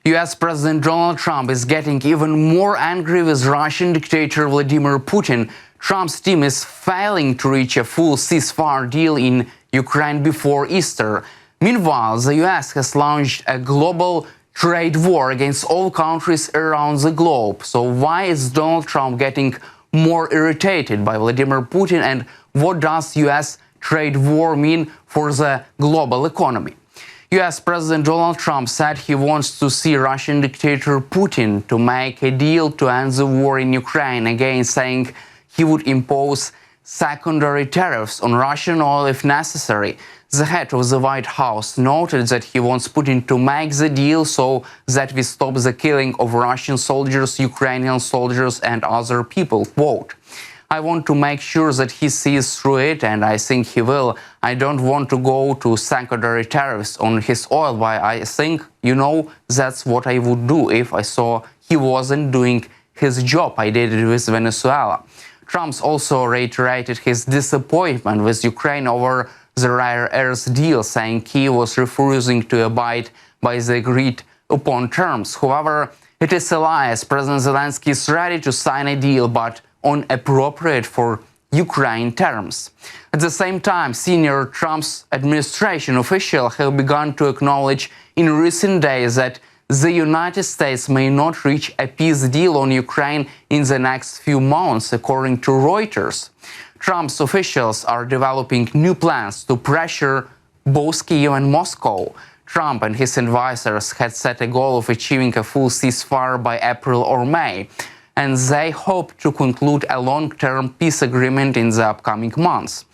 US President Donald Trump is getting even more angry with Russian dictator Vladimir Putin. Trump's team is failing to reach a full ceasefire deal in Ukraine before Easter. Meanwhile, the US has launched a global trade war against all countries around the globe. So why is Donald Trump getting more irritated by Vladimir Putin, and what does US trade war mean for the global economy? US President Donald Trump said he wants to see Russian dictator Putin to make a deal to end the war in Ukraine, again saying he would impose secondary tariffs on Russian oil if necessary. The head of the White House noted that he wants Putin to make the deal so that we stop the killing of Russian soldiers, Ukrainian soldiers and other people. Quote, "I want to make sure that he sees through it, and I think he will. I don't want to go to secondary tariffs on his oil, but I think, that's what I would do if I saw he wasn't doing his job. I did it with Venezuela." Trump also reiterated his disappointment with Ukraine over the rare earth deal, saying Kyiv was refusing to abide by the agreed upon terms. However, it is a lie, as President Zelensky is ready to sign a deal, but on appropriate for Ukraine terms. At the same time, senior Trump's administration officials have begun to acknowledge in recent days that the United States may not reach a peace deal on Ukraine in the next few months, according to Reuters. Trump's officials are developing new plans to pressure both Kyiv and Moscow. Trump and his advisors had set a goal of achieving a full ceasefire by April or May, and they hope to conclude a long-term peace agreement in the upcoming months.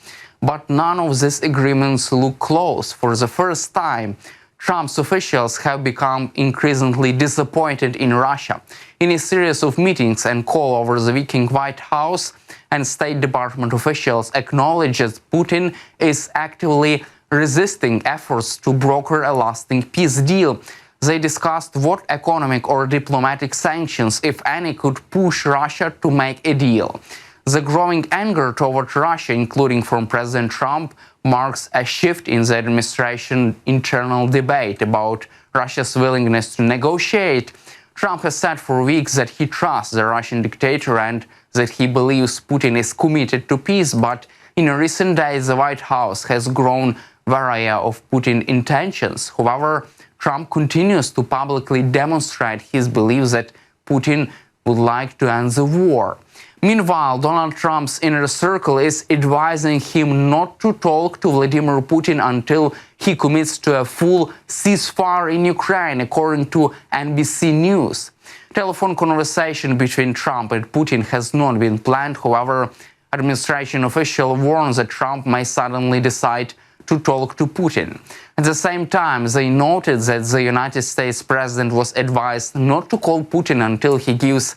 But none of these agreements look close. For the first time, Trump's officials have become increasingly disappointed in Russia. In a series of meetings and calls over the weekend, White House and State Department officials acknowledge that Putin is actively resisting efforts to broker a lasting peace deal. They discussed what economic or diplomatic sanctions, if any, could push Russia to make a deal. The growing anger toward Russia, including from President Trump, marks a shift in the administration's internal debate about Russia's willingness to negotiate. Trump has said for weeks that he trusts the Russian dictator and that he believes Putin is committed to peace, but in recent days the White House has grown wary of Putin's intentions. However, Trump continues to publicly demonstrate his belief that Putin would like to end the war. Meanwhile, Donald Trump's inner circle is advising him not to talk to Vladimir Putin until he commits to a full ceasefire in Ukraine, according to NBC News. Telephone conversation between Trump and Putin has not been planned. However, administration officials warn that Trump may suddenly decide to talk to Putin. At the same time, they noted that the United States president was advised not to call Putin until he gives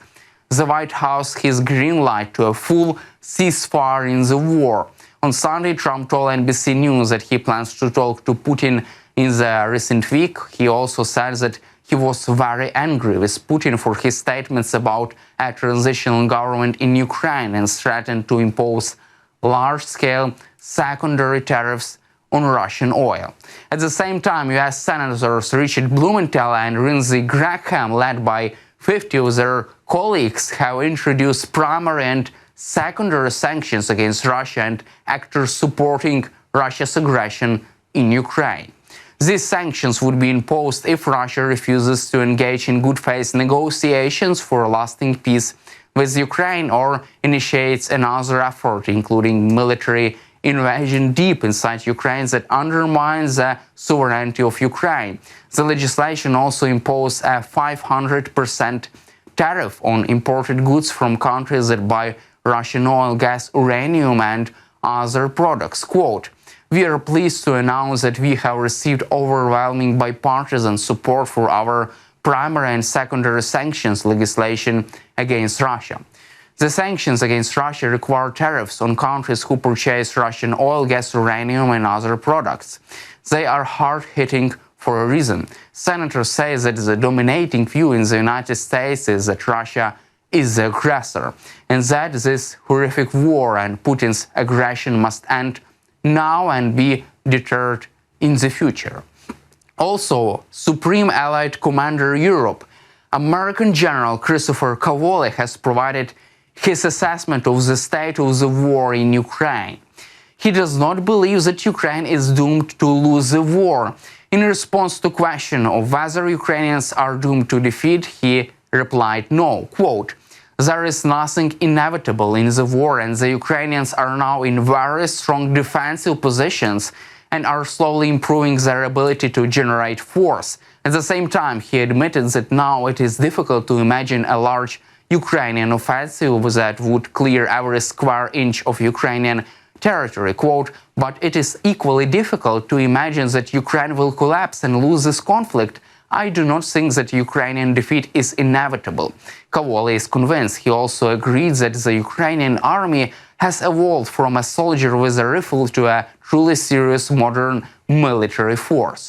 the White House his green light to a full ceasefire in the war. On Sunday, Trump told NBC News that he plans to talk to Putin in the recent week. He also said that he was very angry with Putin for his statements about a transitional government in Ukraine and threatened to impose large-scale secondary tariffs on Russian oil. At the same time, US Senators Richard Blumenthal and Lindsey Graham, led by 50 of their colleagues, have introduced primary and secondary sanctions against Russia and actors supporting Russia's aggression in Ukraine. These sanctions would be imposed if Russia refuses to engage in good faith negotiations for a lasting peace with Ukraine or initiates another effort, including military invasion deep inside Ukraine that undermines the sovereignty of Ukraine. The legislation also imposed a 500% tariff on imported goods from countries that buy Russian oil, gas, uranium and other products. Quote, "We are pleased to announce that we have received overwhelming bipartisan support for our primary and secondary sanctions legislation against Russia. The sanctions against Russia require tariffs on countries who purchase Russian oil, gas, uranium and other products. They are hard-hitting for a reason. Senators say that the dominating view in the United States is that Russia is the aggressor, and that this horrific war and Putin's aggression must end now and be deterred in the future." Also, Supreme Allied Commander Europe, American General Christopher Cavoli has provided his assessment of the state of the war in Ukraine. He does not believe that Ukraine is doomed to lose the war. In response to question of whether Ukrainians are doomed to defeat, he replied no. Quote, "There is nothing inevitable in the war, and the Ukrainians are now in very strong defensive positions and are slowly improving their ability to generate force." At the same time, he admitted that now it is difficult to imagine a large Ukrainian offensive that would clear every square inch of Ukrainian territory. Quote, "But it is equally difficult to imagine that Ukraine will collapse and lose this conflict. I do not think that Ukrainian defeat is inevitable." Cavoli is convinced. He also agreed that the Ukrainian army has evolved from a soldier with a rifle to a truly serious modern military force.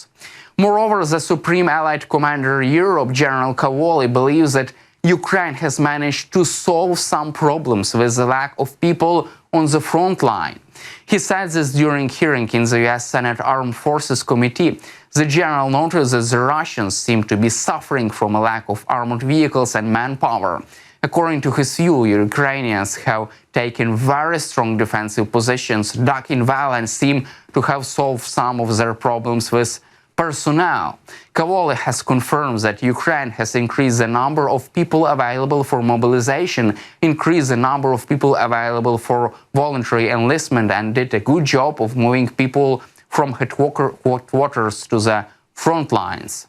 Moreover, the Supreme Allied Commander Europe, General Cavoli, believes that Ukraine has managed to solve some problems with the lack of people on the front line. He said this during hearing in the US Senate Armed Forces Committee. The general noted that the Russians seem to be suffering from a lack of armored vehicles and manpower. According to his view, Ukrainians have taken very strong defensive positions, ducking well, and seem to have solved some of their problems with personnel. Cavoli has confirmed that Ukraine has increased the number of people available for mobilization, increased the number of people available for voluntary enlistment, and did a good job of moving people from headquarters to the front lines.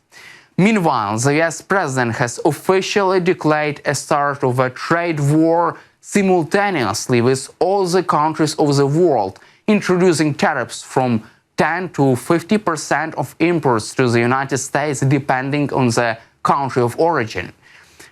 Meanwhile, the US president has officially declared a start of a trade war simultaneously with all the countries of the world, introducing tariffs from 10 to 50% of imports to the United States, depending on the country of origin.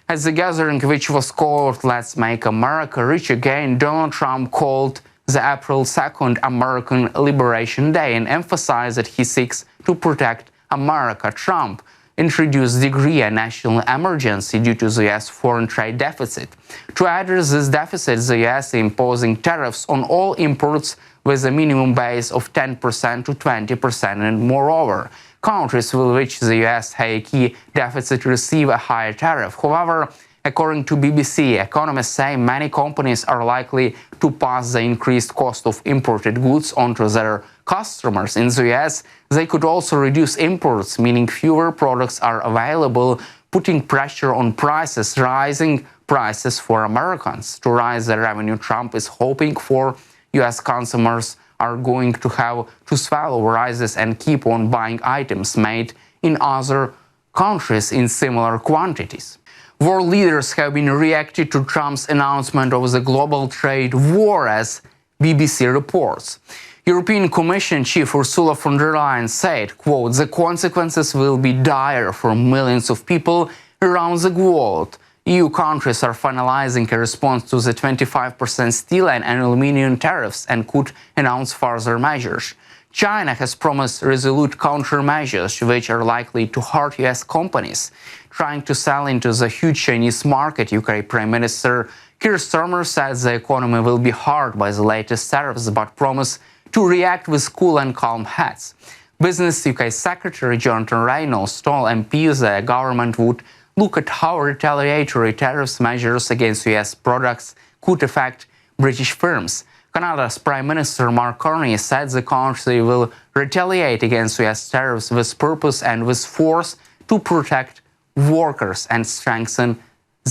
At the gathering, which was called "Let's Make America Rich Again," Donald Trump called the April 2nd American Liberation Day and emphasized that he seeks to protect America. Trump introduced decree a national emergency due to the US foreign trade deficit. To address this deficit, the US is imposing tariffs on all imports with a minimum base of 10% to 20%, and moreover, countries with which the US has a key deficit receive a higher tariff. However, according to BBC, economists say many companies are likely to pass the increased cost of imported goods onto their customers. In the US, they could also reduce imports, meaning fewer products are available, putting pressure on prices, rising prices for Americans. To rise the revenue, Trump is hoping for US consumers are going to have to swallow rises and keep on buying items made in other countries in similar quantities. World leaders have been reacting to Trump's announcement of the global trade war, as BBC reports. European Commission Chief Ursula von der Leyen said, quote, "The consequences will be dire for millions of people around the world. EU countries are finalizing a response to the 25% steel and aluminum tariffs and could announce further measures. China has promised resolute countermeasures, which are likely to hurt US companies trying to sell into the huge Chinese market." UK Prime Minister Keir Starmer says the economy will be hurt by the latest tariffs, but promised to react with cool and calm heads. Business UK Secretary Jonathan Reynolds told MPs the government would look at how retaliatory tariffs measures against US products could affect British firms. Canada's Prime Minister Mark Carney said the country will retaliate against US tariffs with purpose and with force to protect workers and strengthen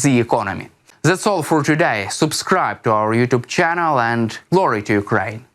the economy. That's all for today. Subscribe to our YouTube channel, and glory to Ukraine.